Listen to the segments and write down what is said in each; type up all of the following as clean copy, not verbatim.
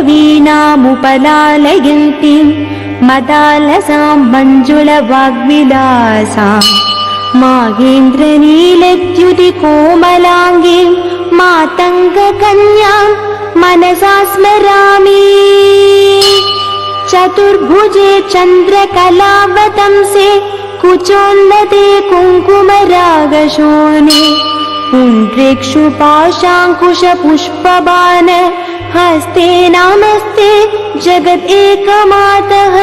वीणामुपलालयन्तीं मदालसां मञ्जुलवाग्विलासां माहेन्द्रनीलद्युतिकोमलाङ्गीं मातङ्गकन्यां मनसा स्मरामि। चतुर्भुजे चन्द्रकलावतंसे कुचोन्नते कुङ्कुमरागशोणे पुण्ड्रेक्षुपाशाङ्कुशपुष्पबाण हस्ते नमस्ते जगदेकमातः।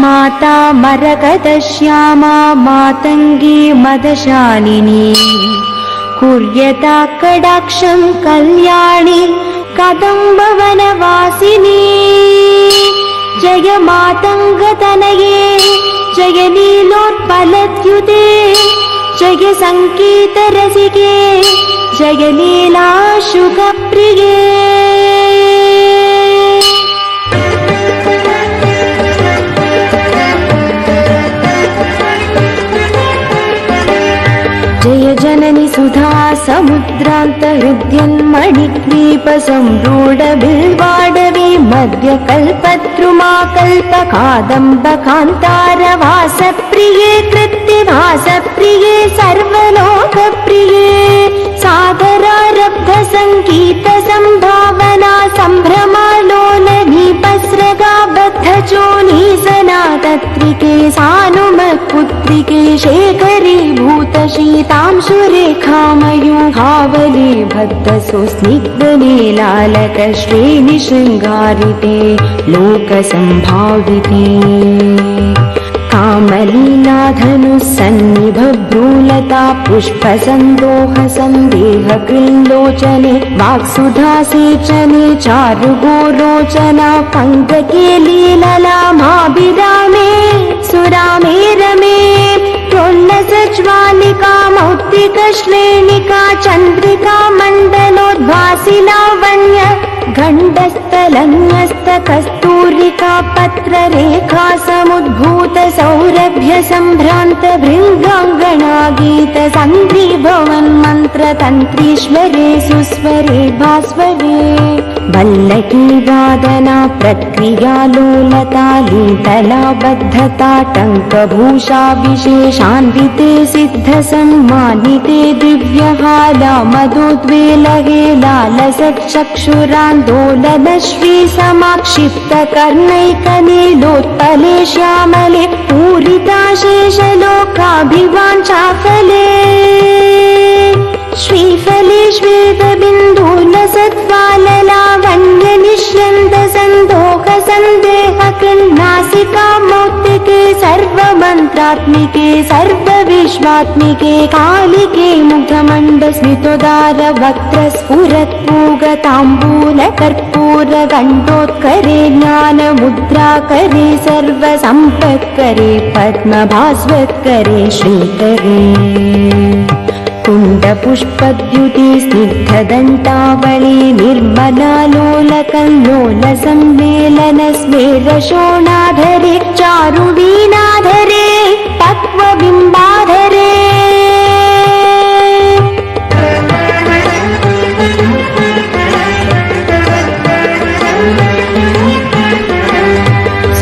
माता मरकतश्यामा मातङ्गी मदशालिनी कुर्यता कडाक्षं कल्याणी कदम्बवनवासिनी। जय मातङ्गतनये जय लीलोत्पलद्युते जय सङ्गीतरसिके जय लीलाशुकप्रिये। जय जननि सुधा समुद्रान्तहृद्यन्मणिद्वीपसंरूढबिल्वाडवी मध्यकल्पद्रुमाकल्पकादम्बकान्तारवासप्रिये कृत्तिवासप्रिये सर्वलोकप्रिये सादरारब्धसङ्गीतसम्भावना सम्भ्रमालोलनीपस्रगाबद्धचोनी सनातत्रिके सानुमत्पुत्रिके शेखरीभूतशीतां सुरेखामयूहावले भद्रसु स्निग्धनीलालकश्रेणिशृङ्गारिते लोकसम्भाविते। कामलीलाधनुस्सन्निभभ्रूलता पुष्पसन्दोहसन्देहकृल्लोचने वाक्सुधासेचने चारुगोरोचना पङ्कके लीललामाभिरामे सुरामे रमे प्रोल्लसज्वालिका मौक्तिकश्रेणिका चन्द्रिका मण्डलोद्भासि लावण्य गण्डस्थलन्यस्तकस्तूरिका पत्ररेखा समुद्भूत सौरभ्य सम्भ्रान्त भृङ्गाङ्गना गीत सन्धिभवन् मन्त्रतन्त्रीश्वरे सुस्वरे भास्वरे वल्लकी वादना प्रक्रियालोलता लीतला बद्धता टङ्कभूषा विशेषान्विते सिद्धसम्मानिते दिव्यहाला मधुद्वेलहे लालसच्चक्षुरान्दोलनश्री समाक्षिप्तकर्णैकनीलोत्पले श्यामले पूरिताशेषलोकाभिवाञ्छाफले श्रीफले श्वेतबिन्दुलसत्त्वाललावण्यनिष्यन्दसन्दोहसन्देहकृन्नासिका मौक्तिके सर्वमन्त्रात्मिके सर्वविश्वात्मिके कालिके मुग्धमण्डस्मितोदार वक्त्रस्फुरत्पूगताम्बूलकर्पूरगण्डोत्करे ज्ञानमुद्राकरे सर्वसम्पत्करे पद्मभास्वत्करे श्रीकरे कुण्डपुष्पद्युति स्निग्धदन्तावळी निर्मलालोलकल्लोलसम्मेलनस्मेरशोणाधरे चारुवीणाधरे पक्वबिम्बाधरे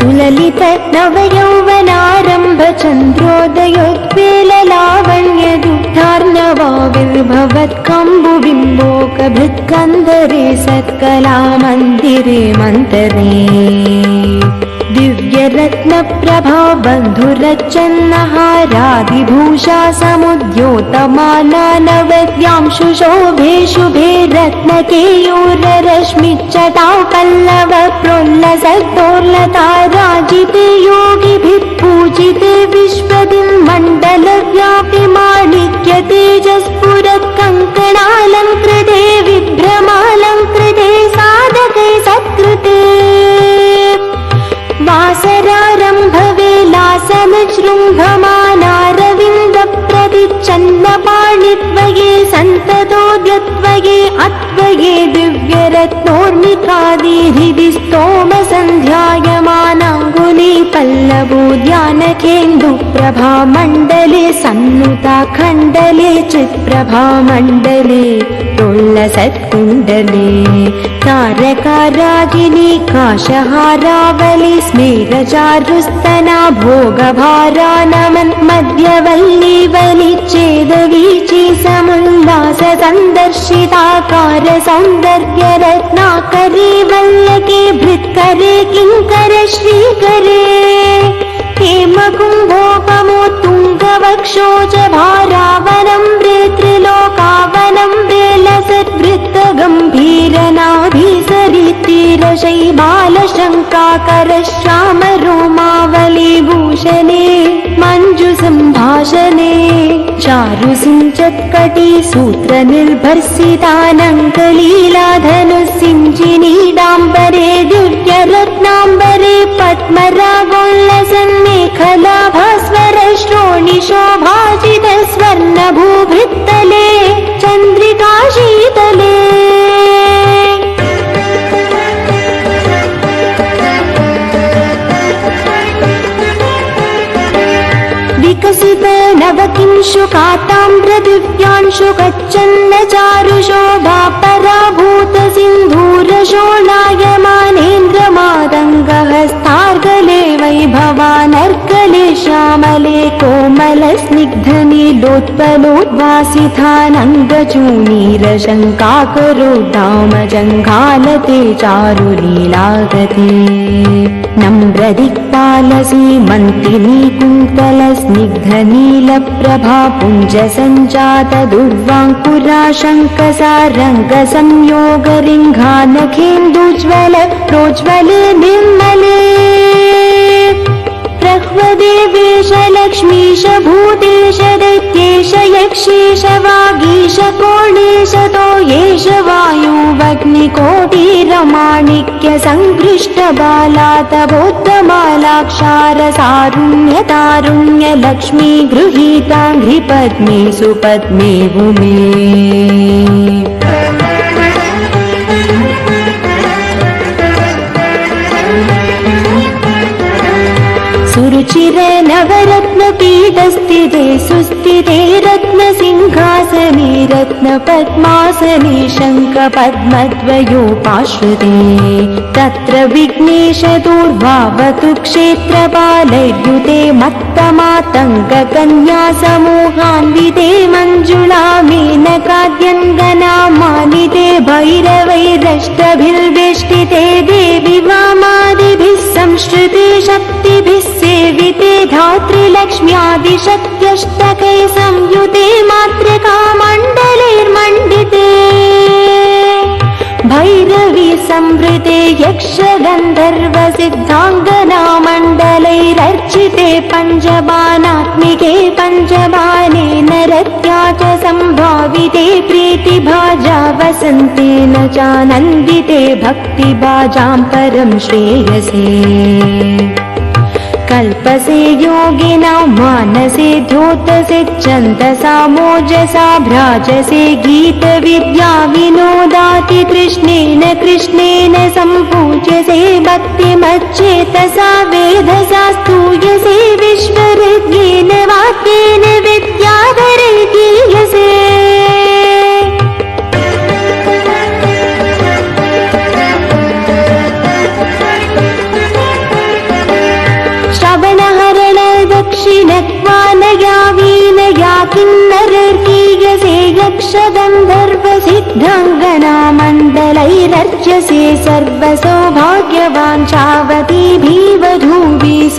सुललित नवयौवनारम्भ चन्द्रोदयोत्पेललावण्यदुग्धार्णवाविर्भवत्कम्बुबिम्बोकभृत्कन्धरे सत्कलामन्दिरे मन्तरे दिव्यरत्नप्रभा बन्धुरच्चन्नहारादिभूषा समुद्योतमाना नवद्यांशुशोभे शुभे रत्नकेयूररश्मिच्चटां पल्लव प्रोल्लसद्दोर्लता राजिते योगिभिः पूजिते विश्वदिन्मण्डलव्यापि माणिक्य तेजस्फुरत्कङ्कणालङ्कृते विभ्रमालङ्कृते साधके सत्कृते वासरारम्भवेलासमजृम्भमानारविन्दप्रतिच्छन्नपाणिद्वये सन्ततो द्यत्वये अत्वये दिव्यरत्नोर्मितादिहृदि स्तोम सन्ध्यायमानाङ्गुली पल्लवोद्यानकेन्दुप्रभा मण्डले सन्नुता खण्डले चित्प्रभामण्डले रोल्लसत्कुण्डले तारकारागिनी काशहारावली स्मेरचारुस्तना भोगभारानमन् मध्यवल्लीवलिच्छेदवीची समुल्लास सन्दर्शिताकार सौन्दर्यरत्नाकरे वल्लके भृत्करे किङ्कर श्रीकरे हेमकुम्भोपमोत्तुङ्गवक्षोज भारावनं त्रिलोकावनं वेलसद्वृत्तगम्भीरनाभिसरितीरशैबालशङ्काकर श्यामरोमावलीभूषणे मञ्जुसम्भाषणे चारुसिञ्चत्कटी सूत्रनिर्भर्सितानङ्कलीलाधनुसिञ्चिनीडाम्बरे दिव्यरत्नाम्बरे पद्मरागोल्लसन्मेखला भास्वर श्रोणिशोभाजित स्वर्णभूभृत्तले चन्द्रिका शीतले विकसित नवकिंशुकाताम्रदिव्यांशु गच्छन्न चारुशोभा पराभूत सिन्धूरशोणायमानेन्द्रमादङ्गहस्तार्गले वैभवानर्गले श्यामले कोमलस्निग्धनीलोत्पलोद्भासितानङ्गचूनीरशङ्काकरोद्दामजङ्घालते चारुलीलागते नम्रदिक्पालसीमन्तिनी कुन्तलस्निग्धनीलप्रभा पुञ्जसञ्जात दुर्वाङ्कुरा शङ्कसारङ्गसंयोगरिङ्घानखेन्दुज्ज्वल प्रोज्ज्वले निर्मले प्रह्वदेवेश लक्ष्मीश भूतेश दैत्येश यक्षेश वागीश कोणेश तोयेश वायुवग्निकोटिरमाणिक्य सङ्कृष्ट बालातबोद्धमालाक्षार सारुण्य तारुण्य लक्ष्मी गृहीताङ्घ्रिपद्मे सुपद्मे भूमे सुरुचिर नवरत्नपीठस्थिते सुस्थिते रत्नसिंहासने रत्नपद्मासने शङ्खपद्मद्वयोपाश्रिते तत्र विघ्नेश दूर्वावतु क्षेत्रपालैर्युते मत्तमातङ्गकन्या समूहान्विते मञ्जुला मेनकाद्यङ्गना मानिते भैरवैरष्टभिर्वेष्टिते देवि वामादिभिः संश्रुते शक्तिभिः सेविते धात्रीलक्ष्म्यादिशक्त्यष्टकै संयुते मातृका मण्डलैर्मण्डिते भैरवी संवृते यक्षगन्धर्वसिद्धाङ्गना मण्डलैरर्चिते पञ्चबाणात्मिके पञ्चबाणे नरत्या च सम्भाविते प्रीतिभाजा वसन्तेन चानन्दिते भक्तिभाजां परं श्रेयसे कल्पसे योगिनां मानसे द्योतसे छन्दसा मोजसा भ्राजसे गीतविद्या विनोदाति कृष्णेन कृष्णेन सम्पूज्यसे भक्तिमच्चेतसा वेधसा स्तूयसे विश्वहृद्येन वाक्येन विद्याधरै गीयसे दक्षिणक्वानया वीनया किन्नरर्गीयसे यक्षगन्धर्वसिद्धाङ्गना मण्डलैरर्च्यसे सर्वसौभाग्यवाञ्छावतीभिवधूभिः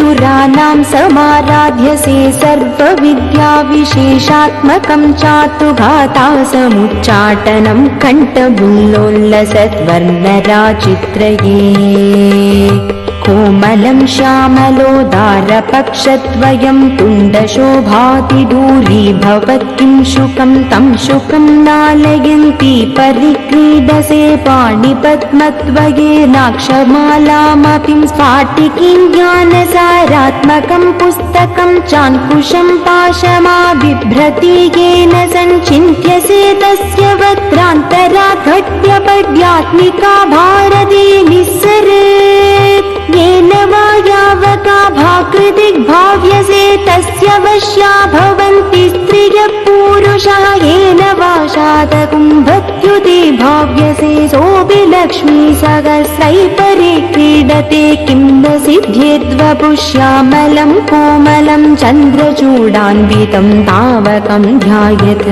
समाराध्यसे सर्वविद्याविशेषात्मकं चातुघाता समुच्चाटनं कण्ठबुल्लोल्लसत्वर्णराचित्रये कोमलं श्यामलोदारपक्षद्वयं तुण्डशोभाति दूरीभवत् किं शुकं तं शुकं नालयन्ती परिक्रीडसे पाणिपद्मद्वयेनाक्षमालामपि स्फाटिकीं ज्ञानसारात्मकं पुस्तकं चाङ्कुशं पाशमाबिभ्रति येन सञ्चिन्त्यसे तस्य वक्त्रान्तराघट्यपड्यात्मिका भारती निःसरेत् येन वा यावका भाकृतिग्भाव्यसे तस्य वश्या भवन्ति स्त्रियः पुरुषः येन वा शातकुम्भत्युते भाव्यसे सोऽपि लक्ष्मी सहस्रै परे क्रीडते किं न सिद्ध्येद्वपुष्यामलं कोमलं चन्द्रचूडान्वितं तावकं ध्यायेत्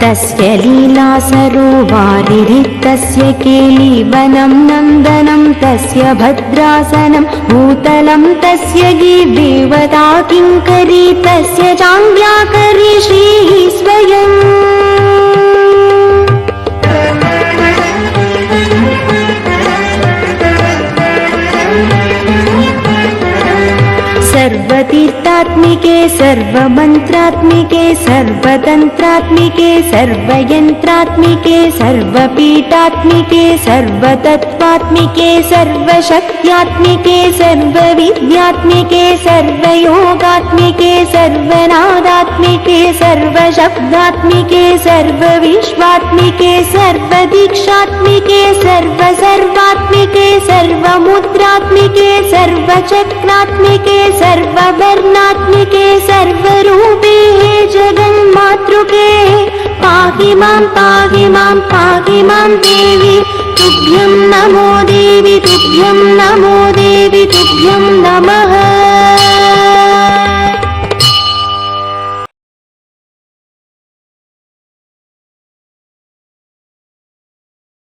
तस्य लीला सरोवारिरितस्य केलीवनं नन्दनं तस्य भद्रासनं भूतलं तस्य देवता किङ्करी तस्य चान्द्याकरी श्रीः स्वयम् सर्वतीर्थात्मिके सर्वमन्त्रात्मिके सर्वतन्त्रात्मिके सर्वयन्त्रात्मिके सर्वपीठात्मिके सर्वतत्त्वात्मिके सर्वशक्त्यात्मिके सर्वविद्यात्मिके सर्वयोगात्मिके सर्वनादात्मिके सर्वशब्दात्मिके सर्वविश्वात्मिके सर्वदीक्षात्मिके सर्वसर्वात्मिके सर्वमुद्रात्मिके सर्वचक्रात्मिके सर्ववर्णात्मिके सर्वरूपे जगन्मातृके पाहि मां पाहि मां पाहि मां देवी तुभ्यं नमो देवी तुभ्यं नमो देवी तुभ्यं नमः।